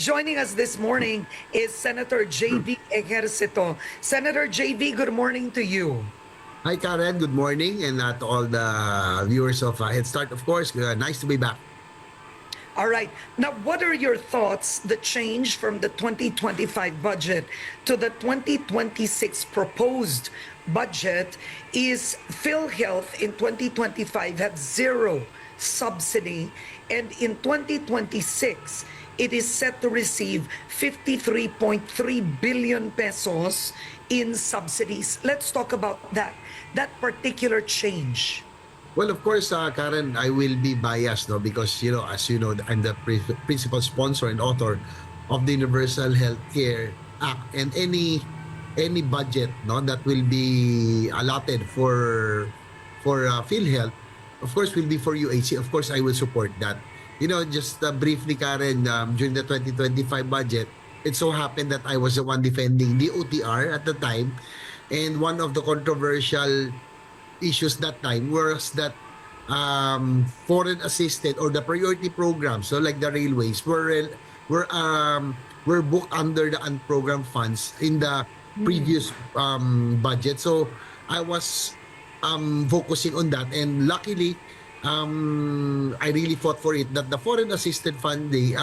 joining us this morning is Senator JV Ejercito. Senator JV, good morning to you. Hi Karen, good morning, and to all the viewers of Head Start, of course. Nice to be back. All right. Now, what are your thoughts, the change from the 2025 budget to the 2026 proposed budget is PhilHealth in 2025 had zero subsidy, and in 2026, it is set to receive 53.3 billion pesos in subsidies. Let's talk about that particular change. Well, of course, Karen, I will be biased, no, because as you know, I'm the principal sponsor and author of the Universal Healthcare Act, and any budget, no, that will be allotted for PhilHealth, of course, will be for UHC. Of course, I will support that. Just briefly, Karen, during the 2025 budget, it so happened that I was the one defending the OTR at the time, and one of the controversial issues that time was that foreign assisted or the priority programs, so like the railways, were booked under the unprogrammed funds in the previous budget. So I was focusing on that, and luckily I really fought for it that the foreign assisted funding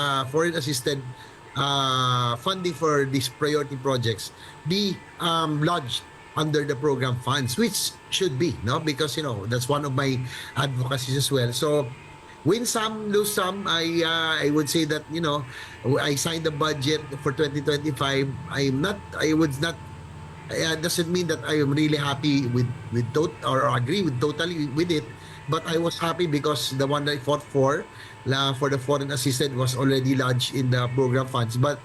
for these priority projects be lodged under the program funds, which should be, no, because that's one of my advocacies as well. So win some, lose some. I would say that I signed the budget for 2025. Doesn't mean that I am really happy or agree with totally with it, but I was happy because the one that I fought for the foreign assistant was already lodged in the program funds. But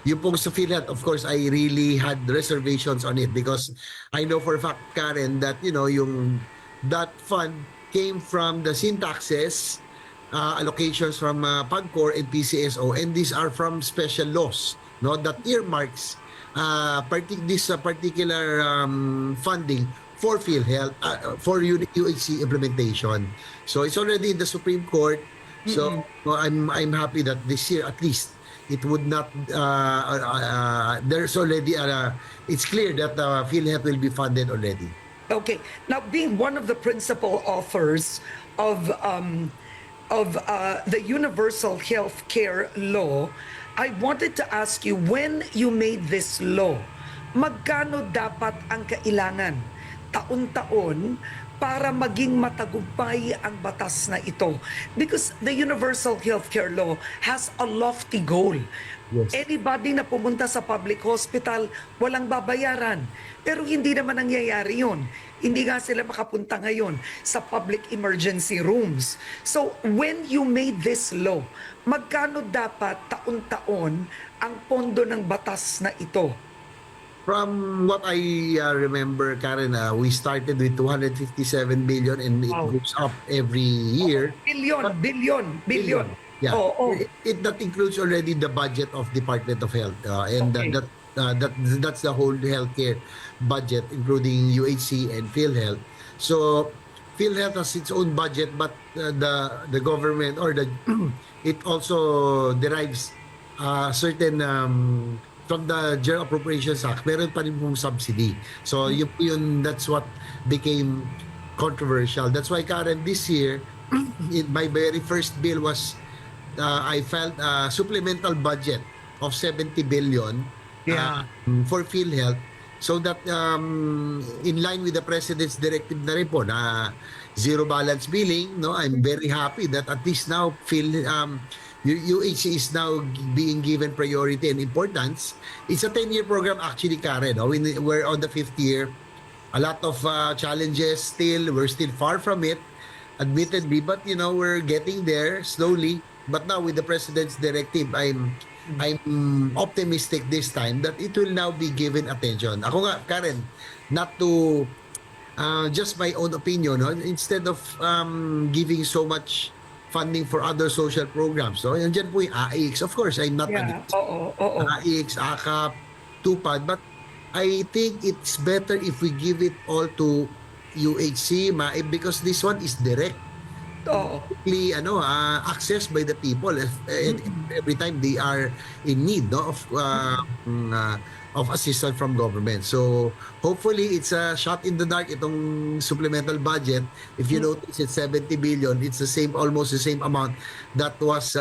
yung pong sa PhilHealth, of course, I really had reservations on it because I know for a fact, Karen, that that fund came from the sin taxes, allocations from PAGCOR and PCSO, and these are from special laws, no, that earmarks this particular funding for PhilHealth, for UHC implementation. So it's already in the Supreme Court. So I'm happy that this year at least it would not. There's already it's clear that PhilHealth will be funded already. Okay. Now, being one of the principal authors of the Universal Healthcare Law, I wanted to ask you, when you made this law, magkano dapat ang kailangan taon-taon para maging matagumpay ang batas na ito? Because the Universal Healthcare Law has a lofty goal. Yes. Anybody na pumunta sa public hospital, walang babayaran. Pero hindi naman nangyayari yun. Hindi nga sila makapunta ngayon sa public emergency rooms. So, when you made this law, magkano dapat taon-taon ang pondo ng batas na ito? From what I remember, Karen, we started with 257 billion and it goes up every year. Billion. Yeah, Oh. That includes already the budget of Department of Health, and Okay. that's the whole healthcare budget, including UHC and PhilHealth. So PhilHealth has its own budget, but the government or it also derives certain from the General Appropriations Act, meron pa rin pong subsidy. So that's what became controversial. That's why, Karen, this year, my very first bill was, I filed a supplemental budget of 70 billion for PhilHealth, so that in line with the President's directive na rin po na zero balance billing, no, I'm very happy that at least now UHC is now being given priority and importance. It's a 10-year program actually, Karen. No? We're on the 5th year. A lot of challenges still. We're still far from it, admittedly. But, we're getting there slowly. But now with the President's directive, I'm optimistic this time that it will now be given attention. Ako nga, Karen, not to just my own opinion, no? Instead of giving so much funding for other social programs. So, nandiyan po yung AIX. Of course, I'm not against AIX, AKAP, TUPAD, but I think it's better if we give it all to UHC, because this one is direct. Oo. accessed by the people every time they are in need, no, of assistance from government. So hopefully it's a shot in the dark itong supplemental budget. If you notice, it's 70 billion. It's the same, almost the same amount that was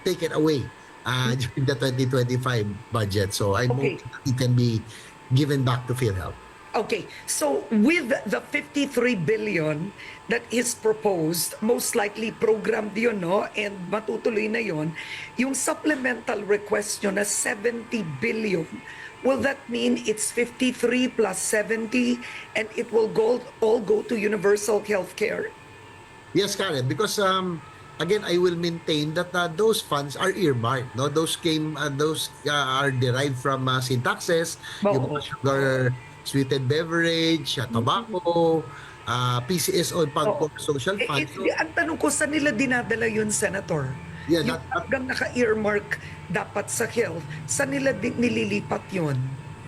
taken away during the 2025 budget. So I'm Okay. hoping that it can be given back to PhilHealth. Okay, so with the 53 billion that is proposed, most likely programmed yun, no? And matutuloy na yun. Yung supplemental request nyo na 70 billion, will that mean it's 53 plus 70 and it will all go to universal healthcare? Yes, Karen, because again, I will maintain that those funds are earmarked. No, those are derived from sin taxes, yung mga sugar, sweetened beverage, tobacco, PCSO, social fund. Ang tanong ko, saan nila dinadala yun, Senator? Yeah, yung hanggang naka-earmark dapat sa health, saan nila nililipat yun?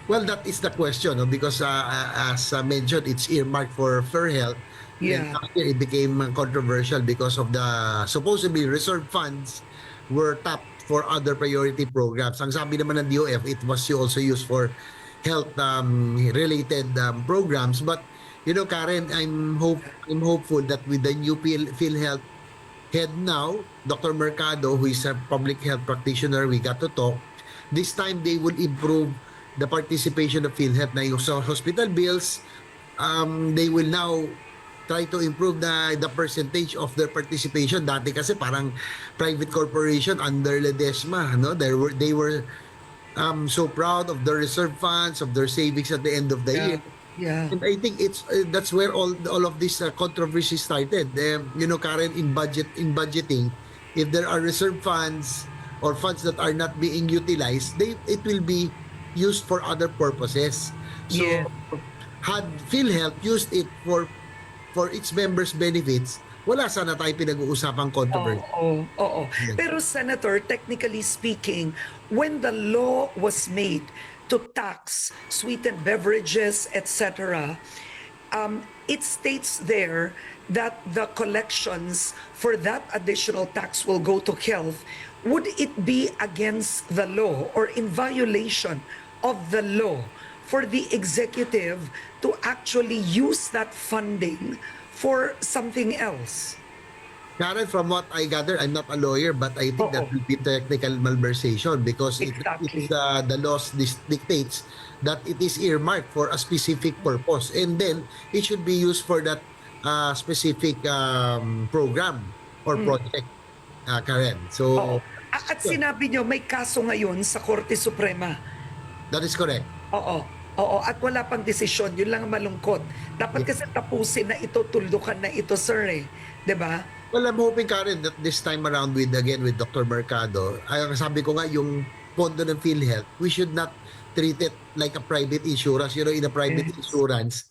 Well, that is the question, no? Because as mentioned, it's earmarked for PhilHealth. Yeah. And after it became controversial because of the supposedly reserve funds were tapped for other priority programs. Ang sabi naman ng DOF, it was also used for health related programs. But you know, Karen, I'm hopeful that with the new PhilHealth head now, Dr. Mercado, who is a public health practitioner, we got to talk. This time they will improve the participation of PhilHealth na yung sa hospital bills. They will now try to improve the percentage of their participation. Dati kasi parang private corporation under Ledesma, no? They were so proud of their reserve funds, of their savings at the end of the year. Yeah. And I think it's that's where all of this controversy started. You know, Karen, in budgeting, if there are reserve funds or funds that are not being utilized, it will be used for other purposes. So, Yeah. had PhilHealth used it for its members' benefits, wala sana tayo pinag-uusapang controversy. Oo. Pero Senator, technically speaking, when the law was made to tax sweetened beverages, etc., it states there that the collections for that additional tax will go to health. Would it be against the law or in violation of the law for the executive to actually use that funding for something else? Karen, from what I gather, I'm not a lawyer, but I think that will be technical malversation because Exactly. the laws dictates that it is earmarked for a specific purpose, and then it should be used for that specific program or project, Karen. So, At sinabi nyo, may kaso ngayon sa Korte Suprema. that is correct. Oo. At wala pang desisyon. Yun lang ang malungkot. Dapat kasi tapusin na ito, tuldukan na ito, sir, eh. 'Di ba? Well, I'm hoping, Karen, that this time around with Dr. Mercado, sabi ko nga, yung pondo ng PhilHealth, we should not treat it like a private insurance. You know, in a private insurance,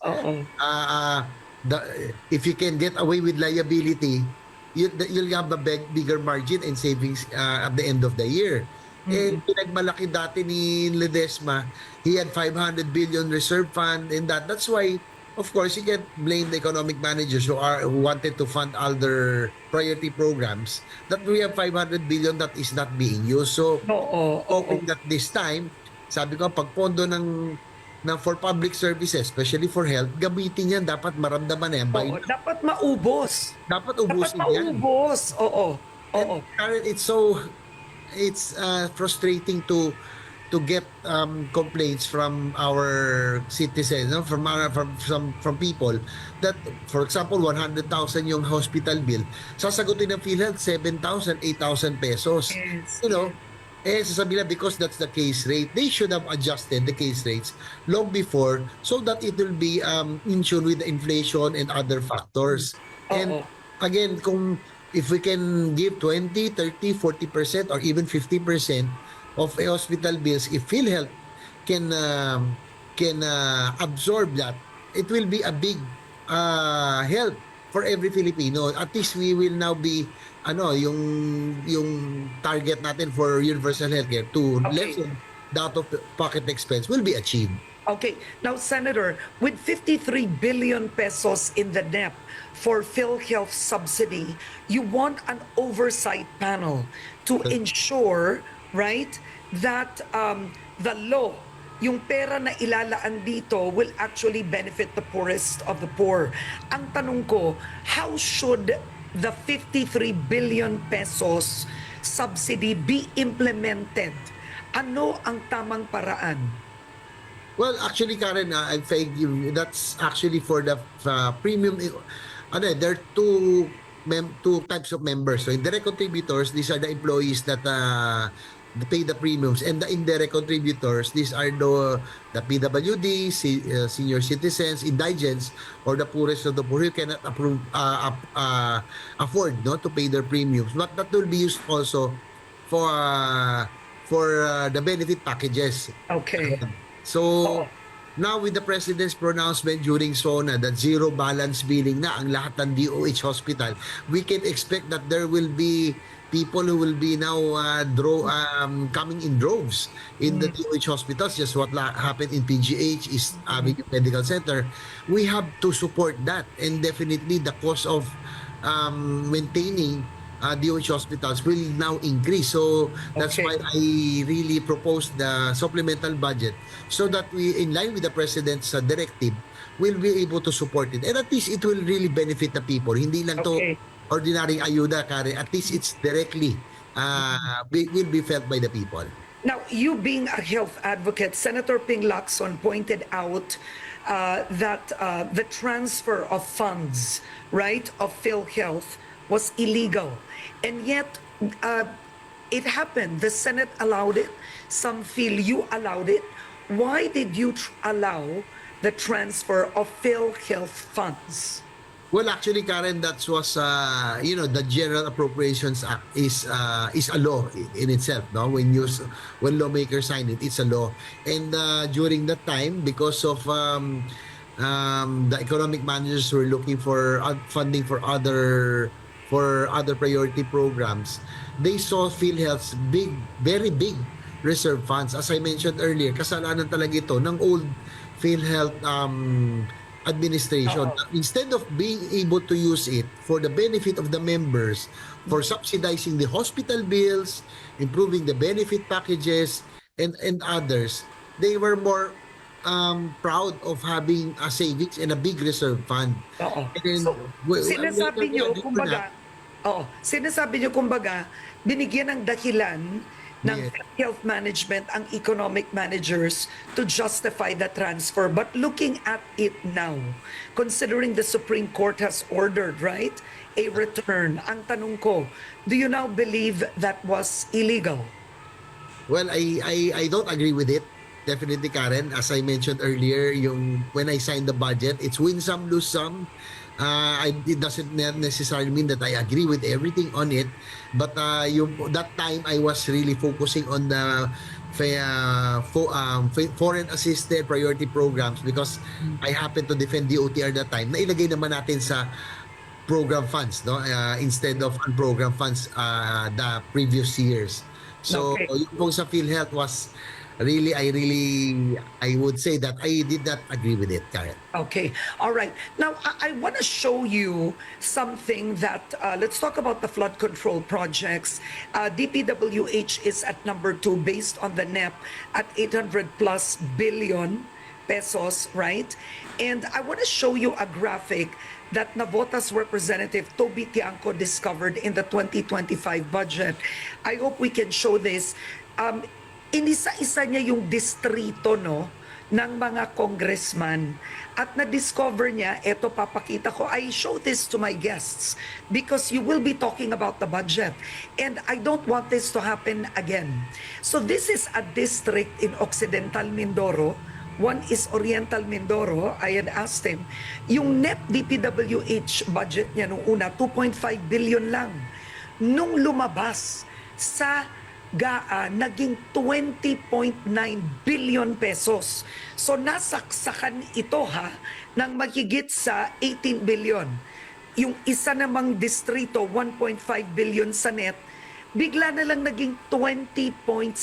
if you can get away with liability, you'll have a bigger margin and savings at the end of the year. And pinagmalaki dati ni Ledesma, he had 500 billion reserve fund, and that's why, of course, you can't blame the economic managers who wanted to fund other priority programs that we have 500 billion that is not being used. So, hoping that this time, sabi ko, pag pondo ng for public services, especially for health, gamitin yan, dapat maramdaman na yan. Dapat maubos. Dapat ubusin yan. Oo. Karen, it's frustrating to get complaints from our citizens, no? from people that, for example, 100,000 yung hospital bill, sasagutin ng PhilHealth 7,000, 8,000 pesos. Yes. You know, sasabihin na because that's the case rate, they should have adjusted the case rates long before so that it will be in tune with the inflation and other factors. And again, if we can give 20, 30, 40% or even 50% of hospital bills, if PhilHealth can absorb that, it will be a big help for every Filipino. At least we will now be yung target natin for universal healthcare to lessen the out-of-pocket expense will be achieved. Okay, now Senator, with 53 billion pesos in the NEP for PhilHealth subsidy, you want an oversight panel to ensure, right, that the law, yung pera na ilalaan dito will actually benefit the poorest of the poor. Ang tanong ko, how should the 53 billion pesos subsidy be implemented? Ano ang tamang paraan? Well, actually, Karen, I thank you. That's actually for the premium. There are two types of members. So, indirect contributors, these are the employees that pay the premiums, and the indirect contributors, these are the PWD, senior citizens, indigents, or the poorest of the poor who cannot afford to pay their premiums. But that will be used also for the benefit packages. Okay. So, now with the President's pronouncement during SONA that zero balance billing na ang lahat ng DOH hospital, we can expect that there will be people who will be now coming in droves in the DOH hospitals. Just what happened in PGH is Avenue Medical Center. We have to support that, and definitely the cost of maintaining DOH hospitals will now increase. So that's why I really proposed the supplemental budget so that we, in line with the President's directive, will be able to support it. And at least it will really benefit the people. Hindi lang to ordinary ayuda, Karen. At least it's directly will be felt by the people. Now, you being a health advocate, Senator Ping Lacson pointed out that the transfer of funds, right, of PhilHealth was illegal. And yet, it happened. The Senate allowed it. Some feel you allowed it. Why did you allow the transfer of PhilHealth funds? Well, actually, Karen, that was the General Appropriations Act is a law in itself. No, when lawmakers sign it, it's a law. And during that time, because of the economic managers were looking for funding for other priority programs, they saw PhilHealth's very big reserve funds. As I mentioned earlier, kasalanan talaga ito ng old PhilHealth administration. Instead of being able to use it for the benefit of the members, for subsidizing the hospital bills, improving the benefit packages, and others, they were more proud of having a savings and a big reserve fund. So, sinasabi niyo kumbaga, binigyan ng dahilan ng health management ang economic managers to justify the transfer. But looking at it now, considering the Supreme Court has ordered, right, a return, ang tanong ko, do you now believe that was illegal? Well, I don't agree with it. Definitely, Karen. As I mentioned earlier, when I signed the budget, it's win some, lose some. It doesn't necessarily mean that I agree with everything on it, but that time I was really focusing on the foreign assisted priority programs because I happened to defend the OTR that time. Nailagay naman natin sa program funds, no, instead of program funds the previous years. So yung pong sa PhilHealth was really, I would say that I did not agree with it, Karen. Okay, all right. Now, I want to show you something that, let's talk about the flood control projects. DPWH is at number 2 based on the NEP at 800 plus billion pesos, right? And I want to show you a graphic that Navotas Representative Toby Tiangco discovered in the 2025 budget. I hope we can show this. Inisa-isa niya yung distrito ng mga congressman at na-discover niya, eto papakita ko, I show this to my guests because you will be talking about the budget and I don't want this to happen again. So this is a district in Occidental Mindoro. One is Oriental Mindoro. I had asked him, yung net DPWH budget niya nung una, 2.5 billion lang. Nung lumabas sa GAA, naging 20.9 billion pesos. So nasaksakan ito ng mahigit sa 18 billion. Yung isa namang distrito, 1.5 billion sa net, bigla na lang naging 20.7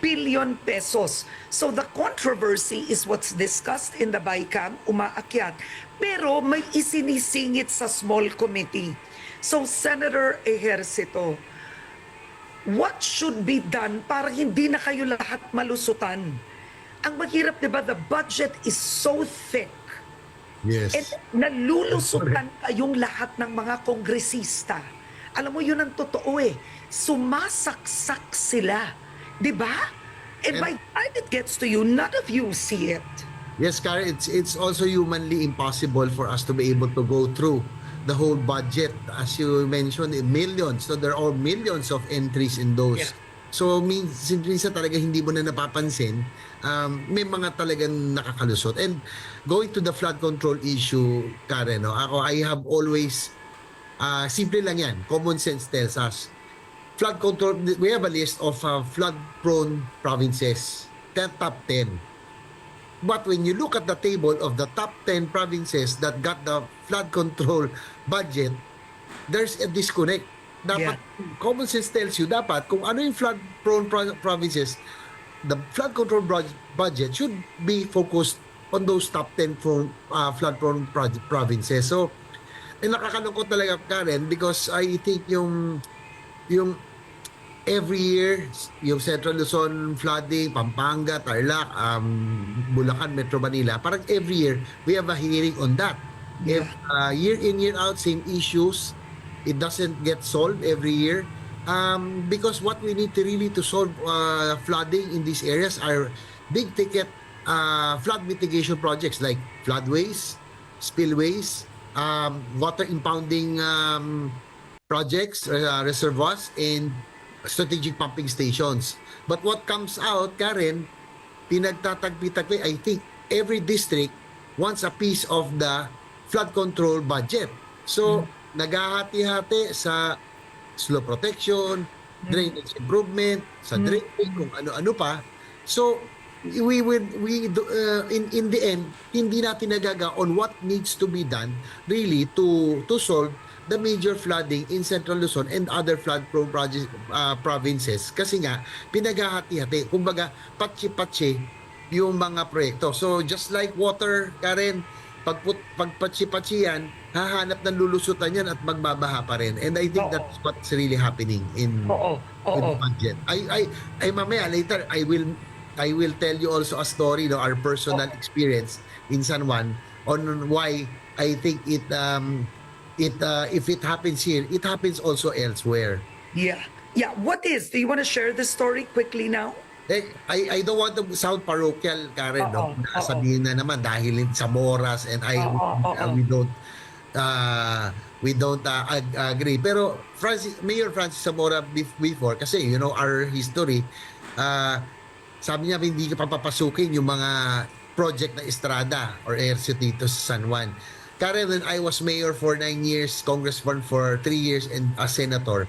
billion pesos. So the controversy is what's discussed in the BICAM, umaakyat. Pero may isinisingit sa small committee. So Senator Ejercito, what should be done para hindi na kayo lahat malusutan? Ang mahirap, di ba, the budget is so thick. Yes. And nalulusutan kayong lahat ng mga kongresista. Alam mo, yun ang totoo eh. Sumasaksak sila. Di ba? And by the time it gets to you, none of you see it. Yes, Karen, it's also humanly impossible for us to be able to go through the whole budget. As you mentioned, millions. So there are millions of entries in those. Yeah. So minsan talaga hindi mo na napapansin, may mga talagang nakakalusot. And going to the flood control issue, Karen, no, I have always, simple lang yan, common sense tells us, flood control, we have a list of flood-prone provinces, top 10. But when you look at the table of the top 10 provinces that got the flood control budget, there's a disconnect. Dapat, common sense tells you, dapat, kung ano yung flood-prone provinces, the flood control budget should be focused on those top 10 flood-prone provinces. So, nakakalungkot talaga, Karen, because I think yung every year, yung Central Luzon flooding, Pampanga, Tarlac, Bulacan, Metro Manila, parang every year, we have a hearing on that. If year in, year out, same issues, it doesn't get solved every year. Because what we need to really to solve flooding in these areas are big ticket flood mitigation projects like floodways, spillways, water impounding projects, reservoirs, and strategic pumping stations. But what comes out, Karen, pinagtatagpi-tagpi, I think every district wants a piece of the flood control budget. So, naghahati-hati sa slow protection, drainage improvement, sa drainage, kung ano-ano pa. So, in the end, hindi natin nagaga on what needs to be done really to solve the major flooding in Central Luzon and other flood-prone provinces. Kasi nga, pinaghahati-hati. Kumbaga, patsi-patsi yung mga proyekto. So, just like water, Karen, pagpatsi-patsi yan, hahanap ng lulusutan yan at magbabaha pa rin. And I think that's what's really happening in the budget. I mamaya later I will tell you also a story, no, our personal experience in San Juan on why I think it if it happens here, it happens also elsewhere. Yeah. What is? Do you want to share the story quickly now? I don't want to sound parochial, Karen, no? Sabihin na naman dahil in Zamoras and we don't agree. Pero Mayor Francis Zamora before, kasi you know our history, sabi niya hindi ka papapasukin yung mga project na estrada or airset dito sa San Juan. Karen, when I was mayor for 9 years, congressman for 3 years, and a senator,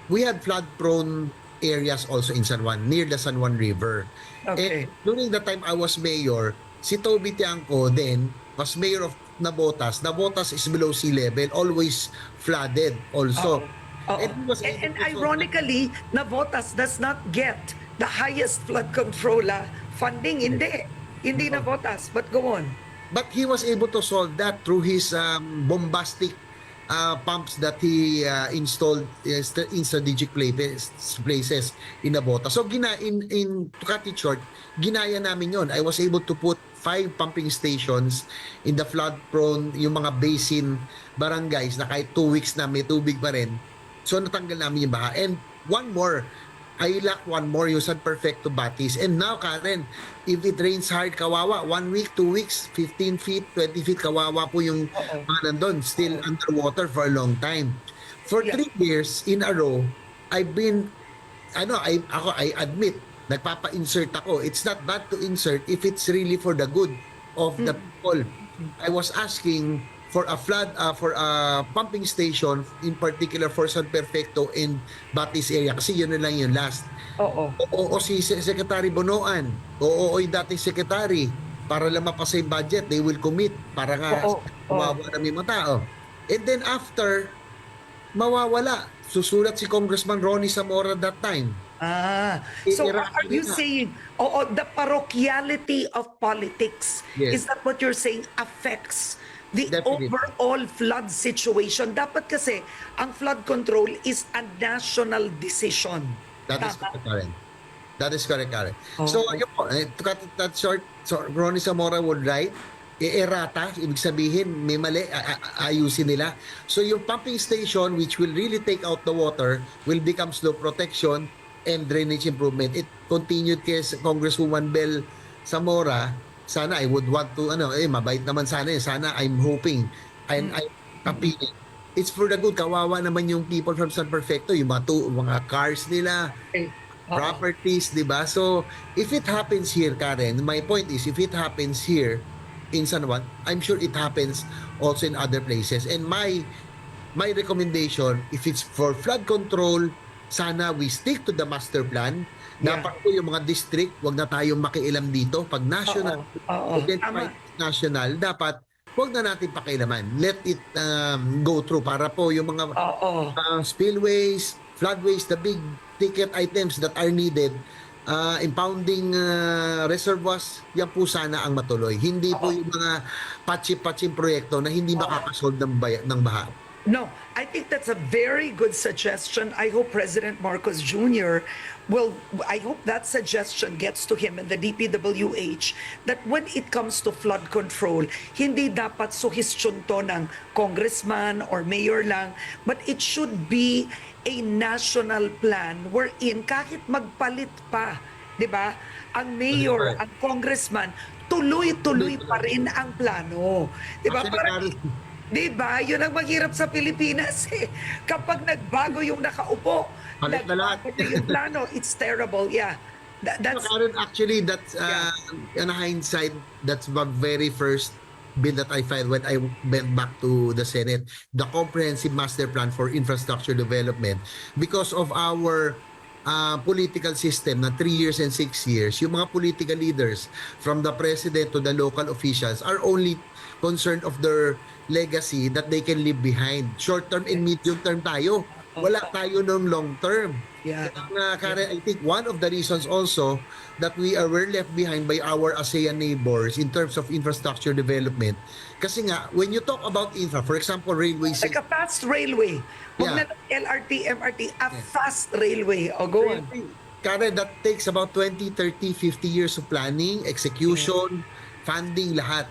we had flood-prone areas also in San Juan, near the San Juan River. Okay. And during the time I was mayor, si Toby Tiangco then was mayor of Navotas. Navotas is below sea level, always flooded also. And ironically, Navotas does not get the highest flood control funding. Hindi Navotas, but go on. But he was able to solve that through his bombastic pumps that he installed in strategic places in Navotas. So to cut it short, ginaya namin yon. I was able to put 5 pumping stations in the flood-prone, yung mga basin barangays na kahit 2 weeks na may tubig pa rin. So natanggal namin yung baha. And one more, I lack one more, yung San Perfecto Batis. And now, Karen, if it rains hard, kawawa, 1 week, 2 weeks, 15 feet, 20 feet, kawawa po yung mga nandun, still underwater for a long time. For 3 years in a row, I've been, I admit, nagpapa-insert ako. It's not bad to insert if it's really for the good of the people. I was asking for a for a pumping station, in particular for San Perfecto in Batis area, kasi yun na lang yung last. Oo, si Secretary Bonoan, oo, yung dating secretary, para lang mapasa yung budget, they will commit para nga mawawa na may mga tao. And then after, mawawala. Susulat si Congressman Ronnie Zamora that time. So Iirata are you nila. saying, the parochiality of politics, Yes. is that what you're saying affects the Definitely. overall flood situation? Dapat kasi, ang flood control is a national decision. That is Tama? correct, Karen. That is correct, Karen. So, Oo. yun po, to cut it that short, so Ronnie Zamora would write, errata, ibig sabihin, may mali, ayusin nila. So, yung pumping station, which will really take out the water, will become slow protection and drainage improvement. It continued kay Congresswoman Bell Zamora. Sana, I would want to, mabait naman sana yun. Sana, I'm hoping, and I'm appealing. It's for the good. Kawawa naman yung people from San Perfecto, yung mga cars nila, Okay. Oo. properties, di ba? So, if it happens here, Karen, my point is, if it happens here in San Juan, I'm sure it happens also in other places. And my recommendation, if it's for flood control, sana we stick to the master plan. Yeah. Dapat po yung mga district, wag na tayong makialam dito. Pag national, Oo. identified Tama. national, dapat wag na natin pakialaman. Let it go through para po yung mga Oo. spillways, floodways, the big ticket items that are needed, impounding reservoirs, yan po sana ang matuloy. Hindi po yung mga patsi-patsim proyekto na hindi makakasolve ng baha. No, I think that's a very good suggestion. I hope President Marcos Jr. I hope that suggestion gets to him and the DPWH that when it comes to flood control, hindi dapat suhestyon to ng congressman or mayor lang, but it should be a national plan wherein kahit magpalit pa, di ba? Ang mayor, ang congressman, tuloy-tuloy pa rin ang plano. Di ba? Actually, Di ba? Yun ang mahirap sa Pilipinas eh. Kapag nagbago yung nakaupo, Palit na lahat. nagbago na yung plano, it's terrible. Yeah. That's Karen, actually, that's in hindsight, that's the very first bill that I filed when I went back to the Senate, the Comprehensive Master Plan for Infrastructure Development. Because of our political system na 3 years and 6 years, yung mga political leaders from the president to the local officials are only concerned of their legacy that they can leave behind. Short term and medium term tayo. Wala tayo ng long term. Yeah. Karen, I think one of the reasons also that were left behind by our ASEAN neighbors in terms of infrastructure development. Kasi nga, when you talk about infra, for example, railways. like a fast railway. Huwag Yeah. na LRT, MRT, a fast railway. O, go on. Karen, that takes about 20, 30, 50 years of planning, execution, funding, lahat.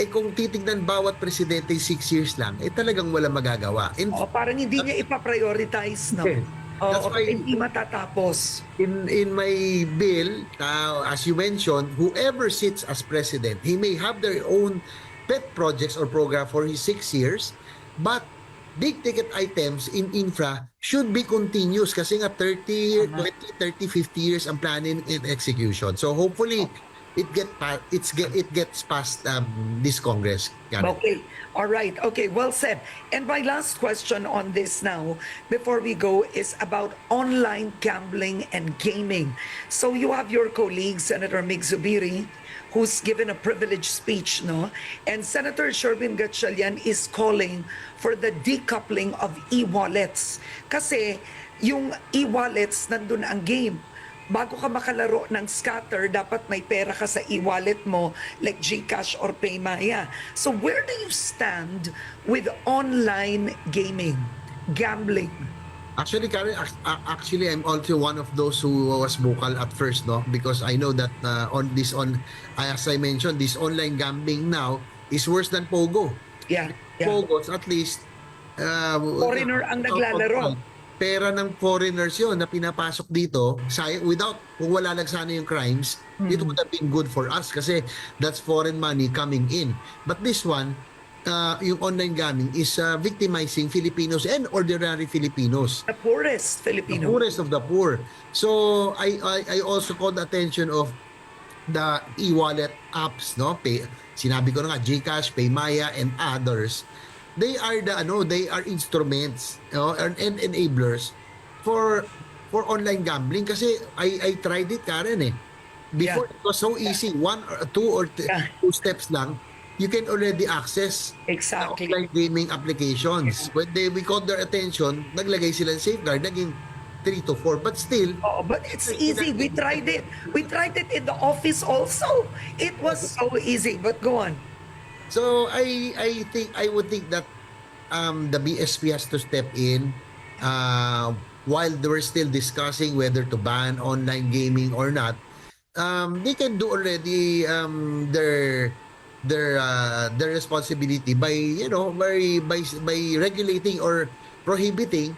Kung titignan bawat presidente 6 years lang, talagang wala magagawa. Parang hindi niya ipaprioritize, no? Yes. That's why Hindi matatapos. in my bill, as you mentioned, whoever sits as president, he may have their own pet projects or program for his 6 years, but big ticket items in infra should be continuous kasi nga 30, 20, 30, 50 years ang planning and execution. So hopefully, it gets past this Congress. Okay. All right. Okay. Well said. And my last question on this now, before we go, is about online gambling and gaming. So you have your colleague, Senator Mig Zubiri, who's given a privileged speech, no? And Senator Sherwin Gatchalian is calling for the decoupling of e-wallets. Kasi yung e-wallets, nandun ang game. Bago ka makalaro ng scatter, dapat may pera ka sa e-wallet mo like GCash or Paymaya. So where do you stand with online gaming, gambling? Actually, Karen, I'm also one of those who was vocal at first, no? Because I know that as I mentioned, this online gambling now is worse than Pogo. Yeah. Pogos, at least, Foreigner ang naglalaro. Pera ng foreigners yon na pinapasok dito, kung wala lang sana yung crimes, it would have been good for us kasi that's foreign money coming in. But this one, yung online gambling is victimizing Filipinos and ordinary Filipinos. The poorest Filipino. The poorest of the poor. So I also called the attention of the e-wallet apps, no? Sinabi ko na nga, GCash, Paymaya, and others. They are instruments, and enablers for online gambling kasi I tried it, Karen, eh. Before, it was so easy, 1 or 2 or 2 steps lang, you can already access Exactly. online gaming applications. When we caught their attention, naglagay sila ng safeguard, naging 3 to 4. But still, Oh, but it's easy. We tried it. We tried it in the office also. It was so easy. But go on. so I would think that the BSP has to step in while they were still discussing whether to ban online gaming or not. They can do already their responsibility by by regulating or prohibiting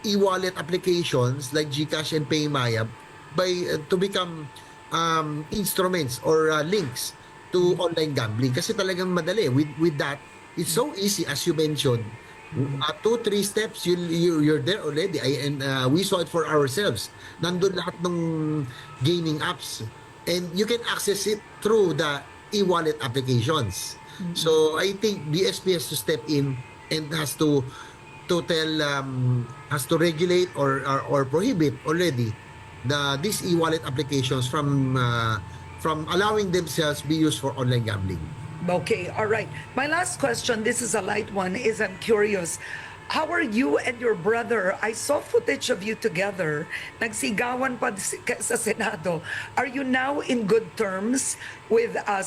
e-wallet applications like GCash and PayMaya by to become instruments or links to online gambling, kasi talagang madali with that. It's so easy, as you mentioned. 2-3 steps, you're there already. And we saw it for ourselves. Nandun lahat ng gaming apps, and you can access it through the e-wallet applications. So I think BSP has to step in and has to tell has to regulate or prohibit already these e-wallet applications from allowing themselves be used for online gambling. Okay, all right. My last question, this is a light one, is I'm curious. How are you and your brother? I saw footage of you together. Nagsigawan pa sa Senado. Are you now in good terms with Senator